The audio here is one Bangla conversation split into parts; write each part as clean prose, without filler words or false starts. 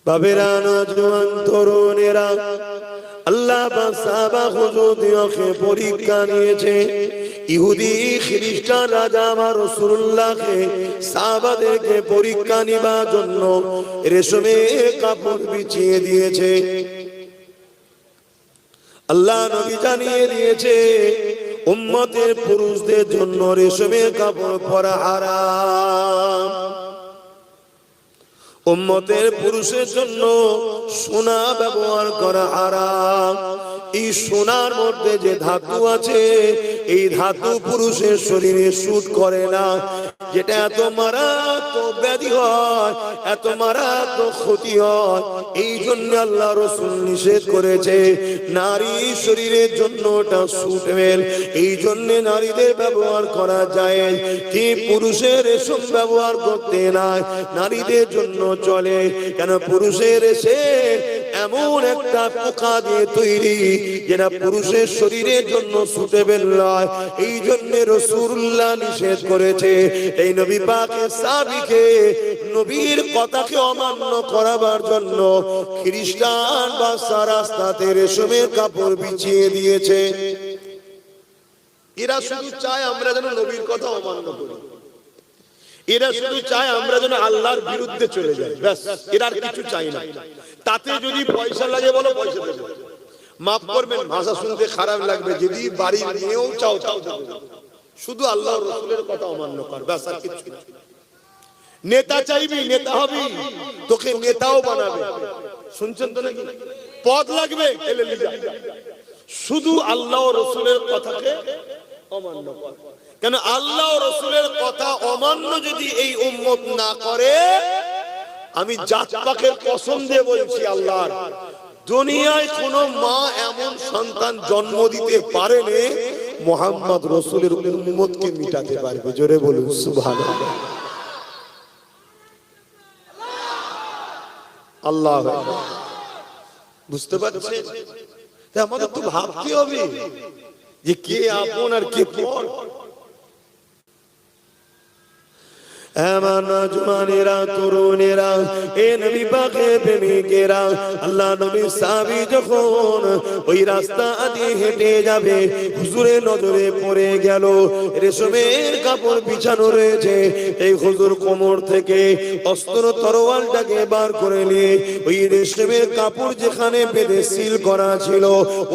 বাবেরা, নওজোয়ান তরুণেরা, আল্লাহ পাক সাহাবা হুজুরদেরকে পরীক্ষা নিয়েছে। ইহুদি খ্রিস্টান রাজা আমার রাসূলুল্লাহকে সাহাবাদেরকে পরীক্ষা নিবার জন্য রেশমের কাপড় বিছিয়ে দিয়েছে। আল্লাহ নবী জানিয়ে দিয়েছে উম্মতের পুরুষদের জন্য রেশমের কাপড় পরা হারাম, উম্মতের পুরুষের জন্য সোনা ব্যবহার করা হারাম। এই সোনার মধ্যে যে ধাতু আছে, এই ধাতু পুরুষের শরীরে শুট করে না। যেটা এত মারাত্মক ব্যাধি হয়, এত মারাত্মক ক্ষতি হয়, এই জন্য আল্লাহ রাসূল নিষেধ করেছে। নারী শরীরের জন্য ওটা সুটেবল, এই জন্য নারীদের ব্যবহার করা যায়, কি পুরুষের রেশম ব্যবহার করতে নাই, নারীদের জন্য চলে। কেন পুরুষের এসে এমন একটা পোকা দিয়ে তৈরি যেটা পুরুষের শরীরের জন্য সুটেবল নয়, এই জন্য রাসূলুল্লাহ নিষেধ করেছে। এই নবী পাকের সাহাবীকে নবীর কথাকে অমান্য করাবার জন্য খ্রিস্টান বাদশা রাস্তাতে রেশমের কাপড় বিছিয়ে দিয়েছে। এরা শুধু চায় আমরা যেন নবীর কথা অমান্য করি, এরা শুধু চায় আমরা যেন আল্লাহর বিরুদ্ধে চলে যাই, ব্যাস, এরা আর কিছু চাই না। তাতে যদি পয়সা লাগে বলো পয়সা দেবো, মাফ করবেন ভাষা শুনতে খারাপ লাগবে, যদি বাড়ি নিয়েও চাও চাও দেবো, শুধু আল্লাহ রাসূলের কথা অমান্য কর, ব্যাস, আর কিছু না। নেতা চাইবি, নেতা হবি, তোকে নেতাও বানাবে, শুনছেন তো নাকি? পদ লাগবে, এলে লিজা, শুধু আল্লাহ রাসূলের কথাকে অমান্য কর। কেন আল্লাহ রাসূলের কথা অমান্য যদি এই উম্মত না করে, আমি জাত পাকের কসম দিয়ে বলছি আল্লাহর, দুনিয়ায় কোন মা এমন সন্তান জন্ম দিতে পারেনি মুহাম্মদ রাসূলের উম্মতকে মিটাতে পারবে। জোরে বলুন সুবহানাল্লাহ। আল্লাহ বুঝতে পারছেন? আমাদের তো ভাবতে হবে যে কে আপন আর কে পর। নওজওয়ানেরা, তরুণেরা, এ নবী পাকের প্রেমিকেরা, আল্লাহ নবীর সাহাবী যখন ওই রাস্তা দিয়ে হেঁটে যাবে, হুজুরের নজরে পড়ে গেল রেশমের কাপড় বিছানো রয়েছে। এই হুজুর কোমর থেকে অস্ত্র তরোয়ালটাকে বার করে নিয়ে ওই রেশমের কাপড় যেখানে বেঁধে সিল করা ছিল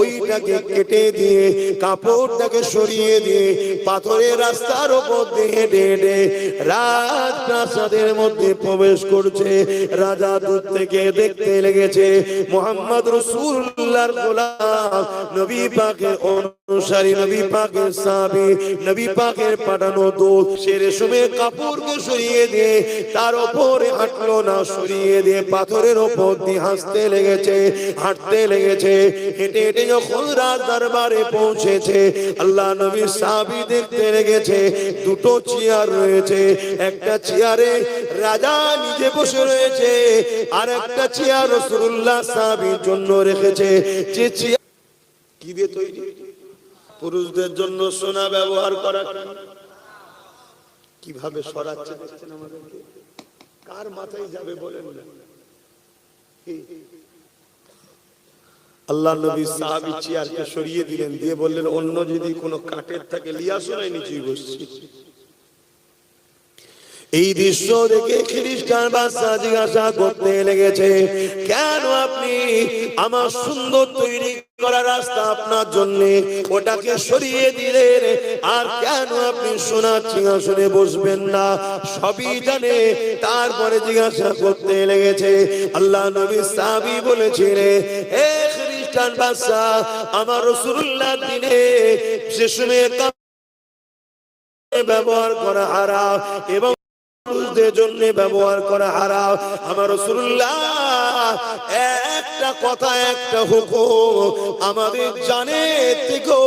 ওইটাকে কেটে দিয়ে কাপড়টাকে সরিয়ে দিয়ে পাথরের রাস্তার উপর দিয়ে হেঁটে হেঁটে রাজপ্রাসাদের মধ্যে প্রবেশ করছে। রাজা দূর থেকে দেখতে লেগেছে মুহাম্মদ রাসূলুল্লাহর গোলাম, নবী পাকের অনুসারী, নবী পাকের সাহাবী, নবী পাকের পাঠানো দূত, সে রেশমের কাপড়কে সরিয়ে দিয়ে তার উপরে হাঁটলো না, সরিয়ে দিয়ে পাথরের উপর দিয়ে হাঁটতে লেগেছে, হাঁটতে লেগেছে। হেঁটে হেঁটে যখন রাজ দরবারে পৌঁছেছে, আল্লাহ নবীর সাহাবী দেখতে লেগেছে দুটো চেয়ার রয়েছে, একটা চেয়ারে রাজা নিজে বসে রয়েছে, আর একটা চেয়ার রাসূলুল্লাহ সাহাবীর জন্য রেখেছে। যে চেয়ার কি দিয়ে তৈরি? পুরুষদের জন্য সোনা ব্যবহার করা। কিভাবে সরাচ্ছে দেখছেন আমাদেরকে? কার মাথায় যাবে বলেন না? আল্লাহ নবী সাহাবী চেয়ারকে সরিয়ে দিলেন, দিয়ে বললেন অন্য যদি কোনো কাঠের থাকে লিয়া শোনাই নিচেই বসছি। এই দৃশ্য দেখে খ্রিস্টান বাদশা জিজ্ঞাসা করতে লেগেছে, কেন আপনি আমার সুন্দর তৈরি করা রাস্তা আপনার জন্য ওটাকে সরিয়ে দিলেন, আর কেন আপনি সোনার সিংহাসনে বসবেন না? সবই জানে, তারপরে জিজ্ঞাসা করতে লেগেছে। আল্লাহ নবী সাহাবী বলেছিলেন, হে খ্রিস্টান বাদশা, আমার রাসূলুল্লাহর দিনে রেশমের ব্যবহার করা হারাম এবং পুরুষদের জন্য ব্যবহার করা হারাম। আমার রাসূলুল্লাহ একটা কথা, একটা হুকুম আমাদের জানের থেকেও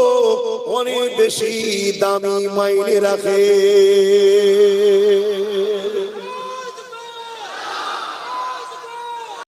অনেক বেশি দামি মাইনে রাখে।